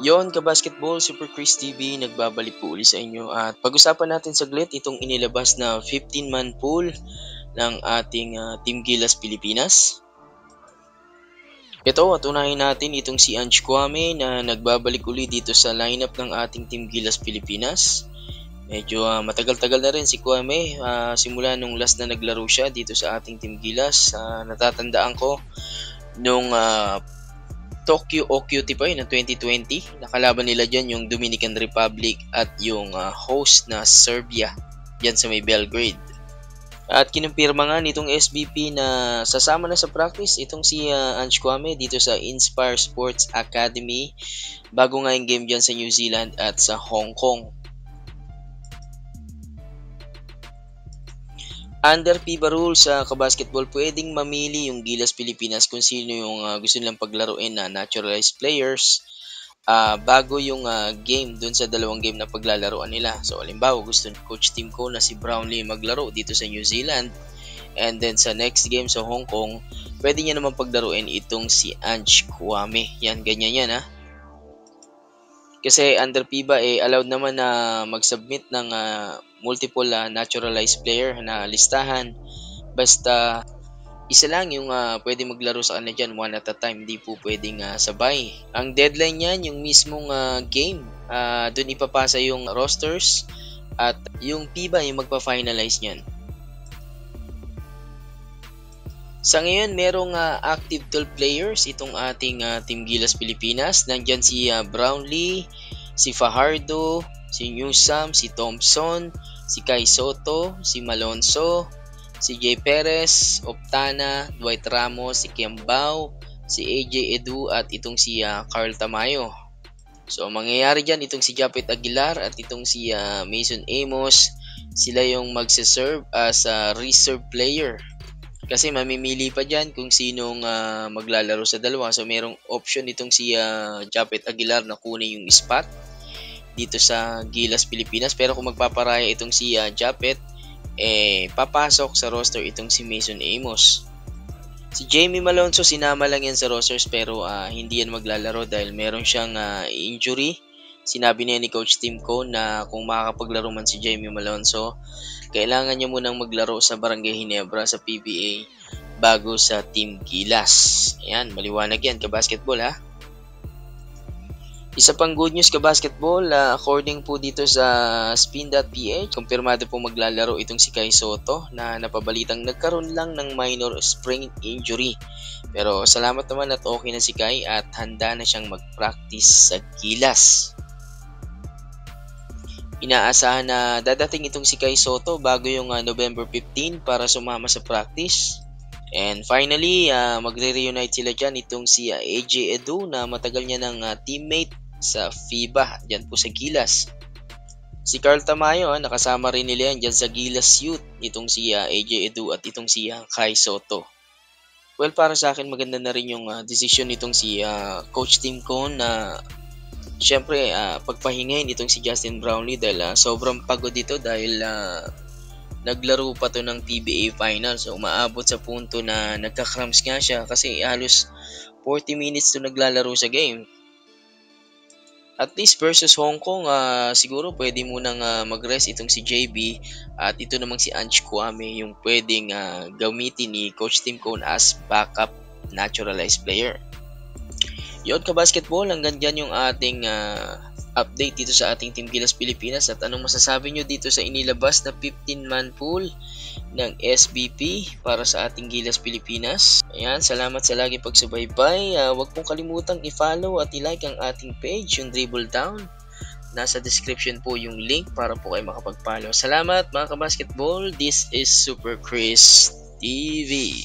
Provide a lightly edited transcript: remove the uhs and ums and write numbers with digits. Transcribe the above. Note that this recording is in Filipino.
Yon ka-basketball, Super Chris TV, nagbabalik po uli sa inyo at pag-usapan natin saglit itong inilabas na 15-man pool ng ating Team Gilas Pilipinas. Ito at unahin natin itong si Ange Kwame na nagbabalik uli dito sa lineup ng ating Team Gilas Pilipinas. Medyo matagal-tagal na rin si Kwame simula nung last na naglaro siya dito sa ating Team Gilas. Natatandaan ko nung Tokyo OQT pa yun ng 2020. Nakalaban nila dyan yung Dominican Republic at yung host na Serbia dyan sa may Belgrade. At kinumpirma nga nitong SBP na sasama na sa practice itong si Ange Kwame dito sa Inspire Sports Academy bago nga yung game dyan sa New Zealand at sa Hong Kong. Under FIBA rules sa kabasketball, pwedeng mamili yung Gilas Pilipinas kung sino yung gusto nilang paglaruin na naturalized players bago yung game dun sa dalawang game na paglalaroan nila. So, halimbawa, gusto ni Coach Tim Cone na si Brownlee maglaro dito sa New Zealand and then sa next game sa Hong Kong, pwede niya naman paglaruin itong si Ange Kwame. Yan, ganyan yan ha. Kasi under FIBA allowed naman na mag-submit ng multiple naturalized player na listahan. Basta isa lang yung pwede maglaro sa kanila dyan, one at a time. Hindi po pwedeng sabay. Ang deadline niyan, yung mismong game. Doon ipapasa yung rosters at yung FIBA yung magpa-finalize niyan. Sa ngayon, merong active 12 players itong ating Team Gilas Pilipinas. Nandyan si Brownlee, si Fajardo, si Newsam, si Thompson, si Kai Soto, si Malonzo, si Jay Perez, Optana, Dwight Ramos, si Kiambao, si AJ Edu at itong si Carl Tamayo. So, mangyayari dyan itong si Japet Aguilar at itong si Mason Amos. Sila yung magsiserve as a reserve player. Kasi mamimili pa dyan kung sinong maglalaro sa dalawa. So, merong option itong si Japet Aguilar na kunin yung spot dito sa Gilas Pilipinas. Pero kung magpaparaya itong si Japet, papasok sa roster itong si Mason Amos. Si Jamie Malonzo, sinama lang yan sa rosters pero hindi yan maglalaro dahil meron siyang injury. Sinabi niya ni Coach Tim Cone na kung makakapaglaro man si Jamie Malonzo, kailangan niya munang maglaro sa Barangay Ginebra sa PBA bago sa Team Gilas. Ayan, maliwanag yan ka-basketball ha. Isa pang good news ka-basketball, according po dito sa spin.ph, kumpirmado po maglalaro itong si Kai Soto na napabalitang nagkaroon lang ng minor sprain injury. Pero salamat naman at okay na si Kai at handa na siyang mag-practice sa Gilas. Inaasahan na dadating itong si Kai Soto bago yung November 15 para sumama sa practice. And finally, magre-reunite sila dyan itong si AJ Edu na matagal niya ng teammate sa FIBA dyan po sa Gilas. Si Carl Tamayo, nakasama rin nila yan dyan sa Gilas Youth, itong si AJ Edu at itong si Kai Soto. Well, para sa akin maganda na rin yung decision nitong si Coach Tim Cone na siyempre, pagpahingayin itong si Justin Brownlee dahil sobrang pagod dito dahil naglaro pa to ng PBA Finals. So, umaabot sa punto na nagka-cramps nga siya kasi halos 40 minutes to naglalaro sa game. At least versus Hong Kong, siguro pwede munang mag-rest itong si JB at ito namang si Ange Kwame yung pwedeng gamitin ni Coach Tim Cone as backup naturalized player. Yun ka-basketball, hanggang dyan yung ating update dito sa ating Team Gilas Pilipinas. At anong masasabi nyo dito sa inilabas na 15-man pool ng SBP para sa ating Gilas Pilipinas? Ayan, salamat sa lagi pagsubaybay. Huwag pong kalimutang i-follow at i-like ang ating page, yung Dribble Down. Nasa description po yung link para po kayo makapag-follow. Salamat mga ka-basketball. This is Super Chris TV.